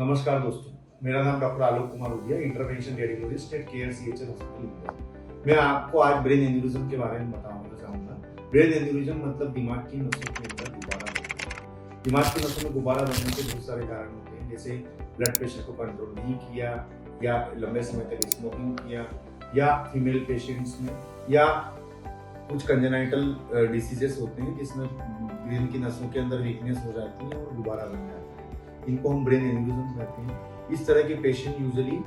नमस्कार दोस्तों, मेरा नाम doctor Alok Kumar Udiya, intervention radiologist at KRCHL hospital Indore. मैं आपको आज ब्रेन एन्यूरिज्म के बारे में बताना चाहूंगा। ब्रेन एन्यूरिज्म मतलब दिमाग की नसों के अंदर गुब्बारा बनना। दिमाग की नसों में गुब्बारा बनने के बहुत सारे कारण होते हैं, जैसे ब्लड प्रेशर को कंट्रोल नहीं किया, या लंबे समय तक स्मोकिंग किया, या फीमेल पेशेंट्स में, या कुछ कंजेनाइटल डिसीजेस होते हैं जिसमें ब्रेन की नसों के अंदर वीकनेस हो जाती है और गुब्बारा बन जाता है। इनको हम ब्रेन एन्यूरिज्म कहते हैं। इस तरह के पेशेंट यूजुअली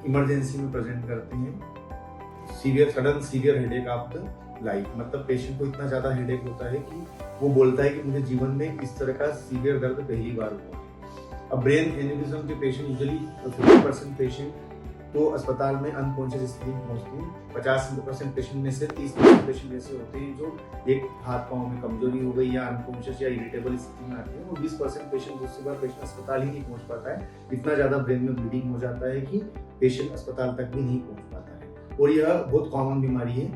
इमरजेंसी में प्रेजेंट करते हैं। Sudden severe headache of the life, मतलब पेशेंट को इतना ज्यादा हेडेक होता है कि वो बोलता है कि मुझे जीवन में इस तरह का सीवियर दर्द पहली बार हुआ। अब ब्रेन एन्यूरिज्म के पेशेंट यूजुअली 50% पेशेंट तो अस्पताल में अनकॉन्शियस स्थिति में पहुंचते हैं। 50% पेशेंट में से 30% पेशेंट ऐसे होते हैं जो एक हाथ पांव में कमजोरी हो गई या अनकॉन्शियस या इरिटेबल स्थिति में आते हैं, और 20% पेशेंट उसके बाद पेशेंट अस्पताल ही नहीं पहुंच पाता है। इतना ज्यादा ब्रेन में ब्लीडिंग हो जाता है कि पेशेंट अस्पताल तक भी नहीं पहुंच पाता है। और यह बहुत कॉमन बीमारी है,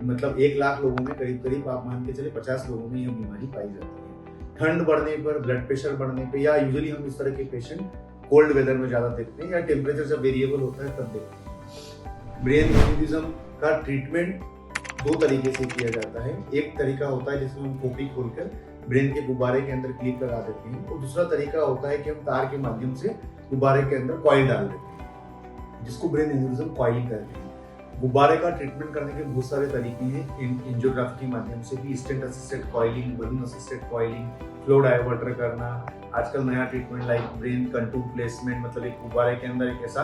मतलब 1 लाख लोगों में करीब आप मान के चले 50 लोगों में यह बीमारी पाई जाती है। ठंड बढ़ने पर, ब्लड प्रेशर बढ़ने पर, या यूजुअली हम इस तरह के पेशेंट कोल्ड वेदर में ज्यादा देखते हैं, या टेम्परेचर जब वेरिएबल होता है तब देखते हैं। ब्रेन एन्यूरिज्म का ट्रीटमेंट 2 तरीके से किया जाता है। एक तरीका होता है जिसमें हम खोपड़ी खोलकर ब्रेन के गुब्बारे के अंदर क्लिप लगा देते हैं, और दूसरा तरीका होता है कि हम तार के माध्यम से गुब्बारे के अंदर कॉइल डाल देते हैं, जिसको ब्रेन एन्यूरिज्म कॉइलिंग कहते हैं। गुब्बारे का ट्रीटमेंट करने के बहुत सारे तरीके हैं। एंजियोग्राफी के माध्यम से भी, stent assisted coiling, balloon assisted coiling, flow diverter करना, आजकल नया treatment like brain contour placement, मतलब एक गुब्बारे के अंदर एक ऐसा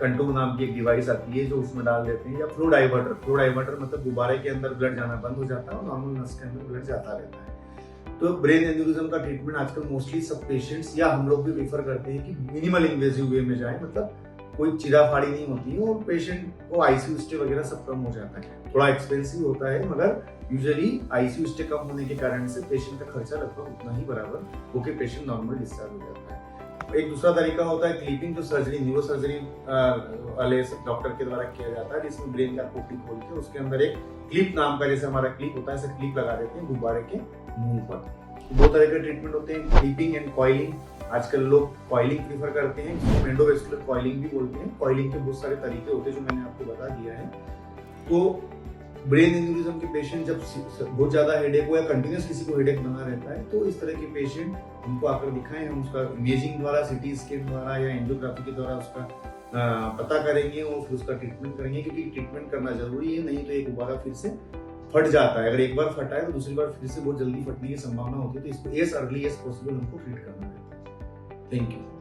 कंटूर नाम की एक डिवाइस आती है जो उसमें डाल देते हैं, या फ्लो डाइवर्टर मतलब गुब्बारे के अंदर ब्लड जाना बंद हो जाता है और नॉर्मल नस के अंदर ब्लड जाता रहता है। तो ब्रेन एन्यूरिज्म का ट्रीटमेंट आजकल मोस्टली सब पेशेंट्स या हम लोग भी प्रीफर करते हैं कि मिनिमल इन्वेजिव वे में जाए, मतलब कोई चिराफाड़ी नहीं होती है और पेशेंट को आईसीयू स्टे वगैरह सब कम हो जाता है। थोड़ा एक्सपेंसिव होता है, मगर यूजुअली आईसीयू स्टे कम होने के कारण से पेशेंट का खर्चा लगभग उतना ही बराबर होकर पेशेंट नॉर्मल डिस्चार्ज हो जाता है। एक दूसरा तरीका होता है क्लिपिंग, जो सर्जरी, न्यूरो सर्जरी वाले डॉक्टर के द्वारा किया जाता है, जिसमें ब्रेन का खोपड़ी खोल के उसके अंदर एक क्लिप नाम का, जैसे हमारा क्लिप होता है, ऐसा क्लिप लगा देते हैं गुब्बारे के मुंह पर। 2 तरह के ट्रीटमेंट होते हैं, क्लिपिंग एंड कॉइलिंग। आजकल लोग कॉइलिंग प्रीफर करते हैं, जिसको एंडोवेस्कुलर कॉइलिंग भी बोलते हैं। कॉइलिंग के बहुत सारे तरीके होते हैं जो मैंने आपको बता दिया है। तो ब्रेन एन्यूरिज्म के पेशेंट जब बहुत ज्यादा हेडेक हो या कंटिन्यूस किसी को हेडेक बना रहता है, तो इस तरह के पेशेंट उनको आकर दिखाएं। हम उसका इमेजिंग द्वारा, सीटी स्कैन द्वारा या एंजियोग्राफी के द्वारा उसका पता करेंगे और फिर उसका ट्रीटमेंट करेंगे, क्योंकि ट्रीटमेंट करना जरूरी है, नहीं तो ये गुब्बारा फिर से फट जाता है। अगर एक बार फटा है तो दूसरी बार फिर से बहुत जल्दी फटने की संभावना होती है, तो इसको एज अर्ली एज पॉसिबल हमको ट्रीट करना है। Thank you.